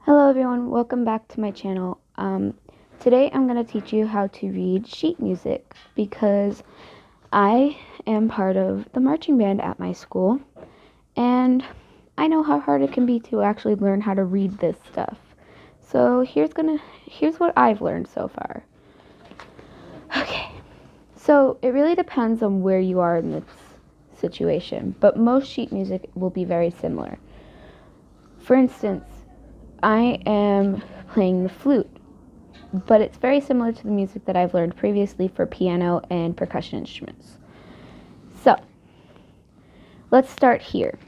Hello everyone, welcome back to my channel. Today I'm going to teach you how to read sheet music because I am part of the marching band at my school and I know how hard it can be to actually learn how to read this stuff. So here's what I've learned so far. Okay, so it really depends on where you are in this situation, but most sheet music will be very similar. For instance, I am playing the flute, but it's very similar to the music that I've learned previously for piano and percussion instruments. So, let's start here.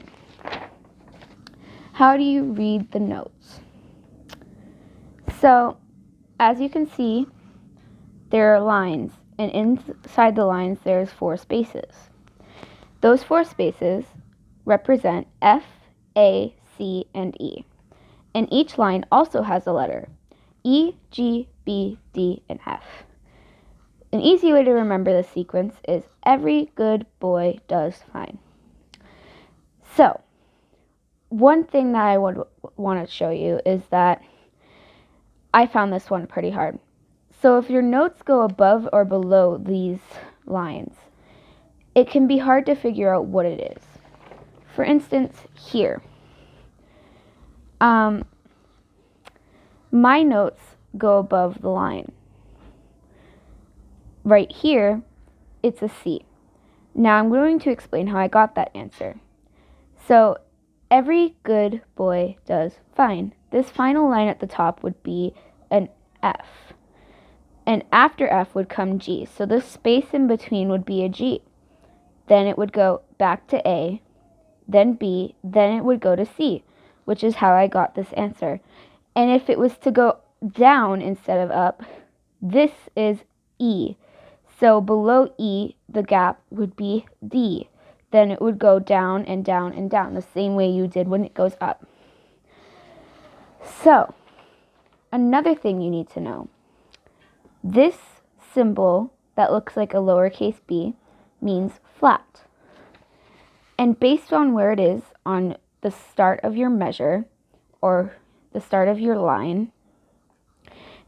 How do you read the notes? So, as you can see, there are lines, and inside the lines there's 4 spaces. Those 4 spaces represent F, A, C, and E. And each line also has a letter, E, G, B, D, and F. An easy way to remember this sequence is every good boy does fine. So, one thing that I would want to show you is that I found this one pretty hard. So if your notes go above or below these lines, it can be hard to figure out what it is. For instance, here. My notes go above the line. Right here, it's a C. Now I'm going to explain how I got that answer. So, every good boy does fine. This final line at the top would be an F. And after F would come G. So the space in between would be a G. Then it would go back to A, then B, then it would go to C, which is how I got this answer. And if it was to go down instead of up, this is E. So below E, the gap would be D. Then it would go down and down and down, the same way you did when it goes up. So, another thing you need to know. This symbol that looks like a lowercase b means flat. And based on where it is on the start of your measure, or the start of your line,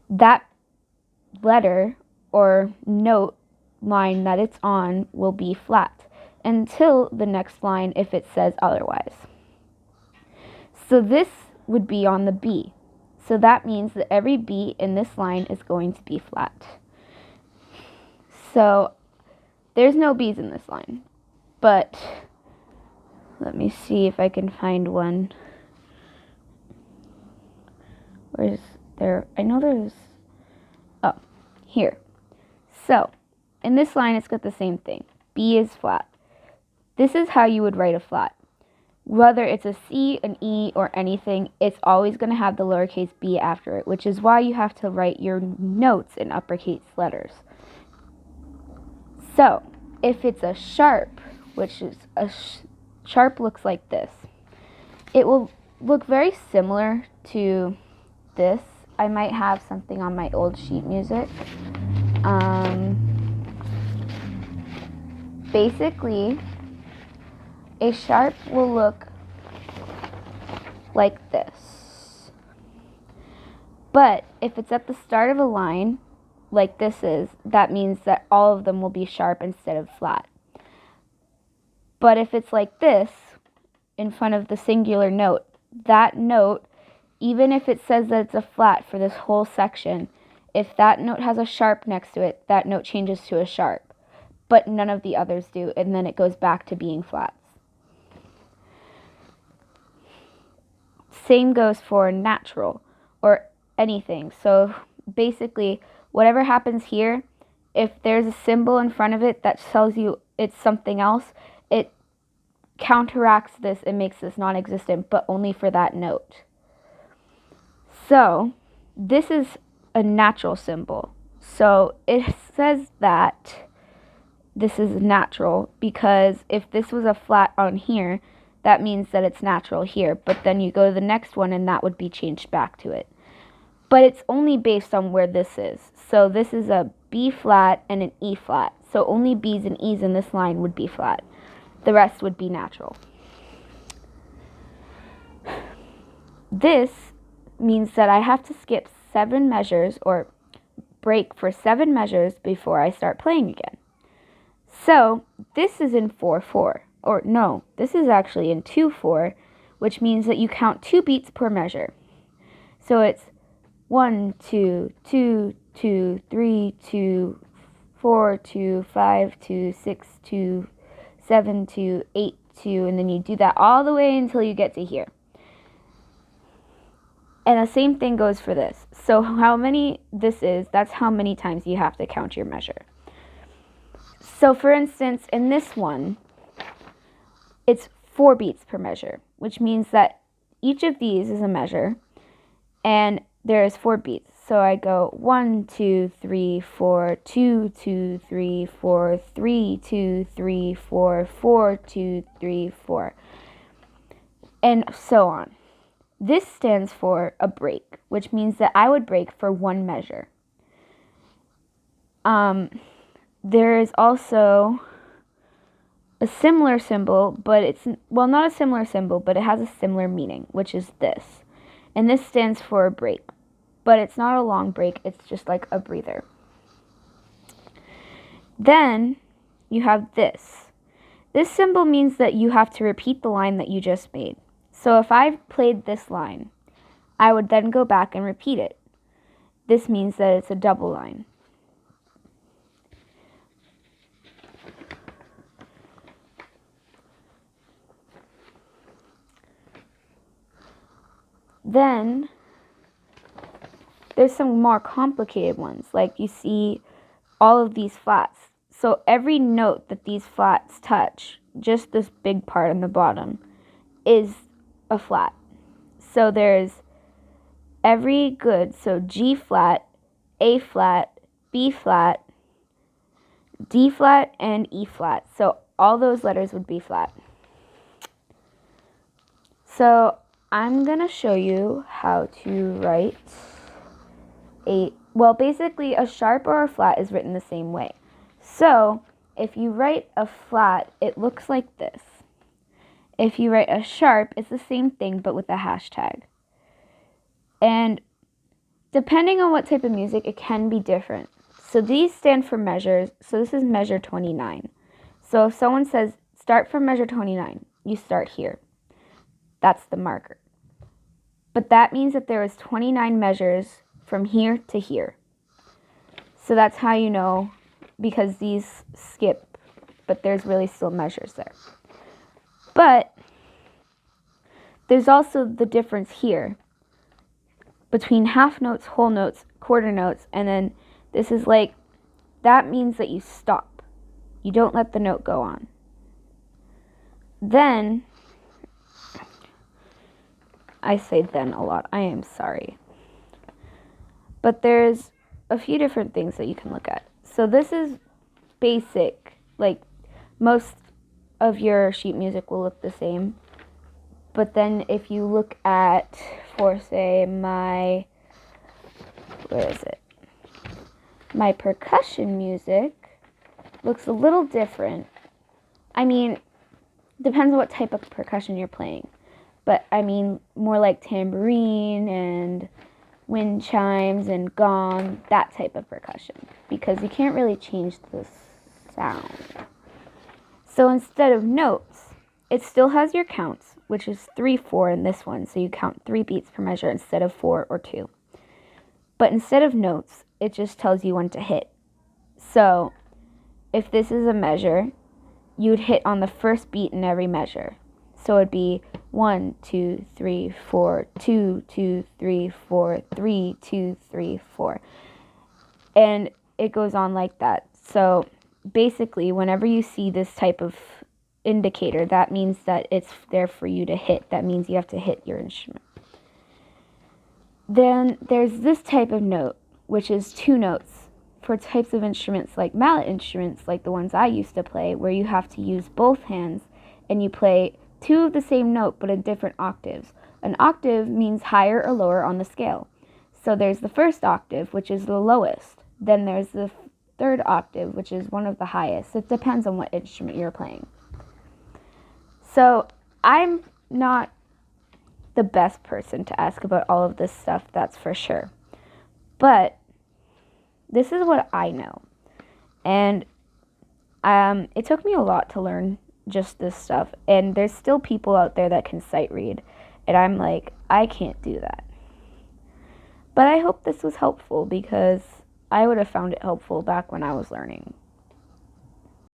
that letter or note line that it's on will be flat until the next line if it says otherwise. So this would be on the B. So that means that every B in this line is going to be flat. So there's no B's in this line, but let me see if I can find one. Where's there? I know there's, oh, here. So in this line, it's got the same thing. B is flat. This is how you would write a flat. Whether it's a C, an E, or anything, it's always going to have the lowercase b after it, which is why you have to write your notes in uppercase letters. So, if it's a sharp, which is sharp looks like this, it will look very similar to this. I might have something on my old sheet music. Basically, a sharp will look like this. But if it's at the start of a line, like this is, that means that all of them will be sharp instead of flat. But if it's like this, in front of the singular note, that note, even if it says that it's a flat for this whole section, if that note has a sharp next to it, that note changes to a sharp. But none of the others do, and then it goes back to being flats. Same goes for natural or anything. So basically, whatever happens here, if there's a symbol in front of it that tells you it's something else, it counteracts this and makes this non-existent, but only for that note. So this is a natural symbol. So it says that this is natural because if this was a flat on here, that means that it's natural here. But then you go to the next one and that would be changed back to it. But it's only based on where this is. So this is a B flat and an E flat. So only B's and E's in this line would be flat. The rest would be natural. This means that I have to skip 7 measures or break for 7 measures before I start playing again. So this is in 4/4, or no, this is actually in 2/4, which means that you count 2 beats per measure. So it's 1, 2, 2, 2, 3, 2, 4, 2, 5, 2, 6, 2, 7, 2, 8, 2, and then you do that all the way until you get to here. And the same thing goes for this. So how many this is, that's how many times you have to count your measure. So for instance, in this one, it's 4 beats per measure, which means that each of these is a measure, and there's 4 beats. So I go 1, 2, 3, 4, 2, 2, 3, 4, 3, 2, 3, 4, 4, 2, 3, 4, and so on. This stands for a break, which means that I would break for 1 measure. There is also a similar symbol, but it's, well, not a similar symbol, but it has a similar meaning, which is this. And this stands for a break, but it's not a long break, it's just like a breather. Then you have this. This symbol means that you have to repeat the line that you just made. So if I played this line, I would then go back and repeat it. This means that it's a double line. Then there's some more complicated ones, like you see all of these flats. So every note that these flats touch, just this big part on the bottom, is a flat. So there's every good, so G flat, A flat, B flat, D flat, and E flat. So all those letters would be flat. So I'm going to show you how to write basically a sharp or a flat is written the same way. So if you write a flat, it looks like this. If you write a sharp, it's the same thing but with a hashtag. And depending on what type of music, it can be different. So these stand for measures. So this is measure 29. So if someone says start from measure 29, you start here. That's the marker. But that means that there is 29 measures from here to here. So that's how you know, because these skip, but there's really still measures there. But there's also the difference here between half notes, whole notes, quarter notes, and then this is like, that means that you stop. You don't let the note go on. Then, I say then a lot, I am sorry. But there's a few different things that you can look at. So this is basic, like most of your sheet music will look the same. But then if you look at, for say, my percussion music looks a little different. I mean, depends on what type of percussion you're playing. But I mean, more like tambourine and wind chimes and gong, that type of percussion. Because you can't really change the sound. So instead of notes, it still has your counts, which is 3, 4 in this one. So you count 3 beats per measure instead of 4 or 2. But instead of notes, it just tells you when to hit. So if this is a measure, you'd hit on the first beat in every measure. So it'd be 1, 2, 3, 4, 2, 2, 3, 4, 3, 2, 3, 4. And it goes on like that. So basically, whenever you see this type of indicator, that means that it's there for you to hit. That means you have to hit your instrument. Then there's this type of note, which is 2 notes for types of instruments like mallet instruments, like the ones I used to play, where you have to use both hands and you play 2 of the same note but in different octaves. An octave means higher or lower on the scale. So there's the first octave, which is the lowest. Then there's the third octave, which is one of the highest. It depends on what instrument you're playing. So I'm not the best person to ask about all of this stuff, that's for sure. But this is what I know. And it took me a lot to learn just this stuff. And there's still people out there that can sight read. And I'm like, I can't do that. But I hope this was helpful because I would have found it helpful back when I was learning.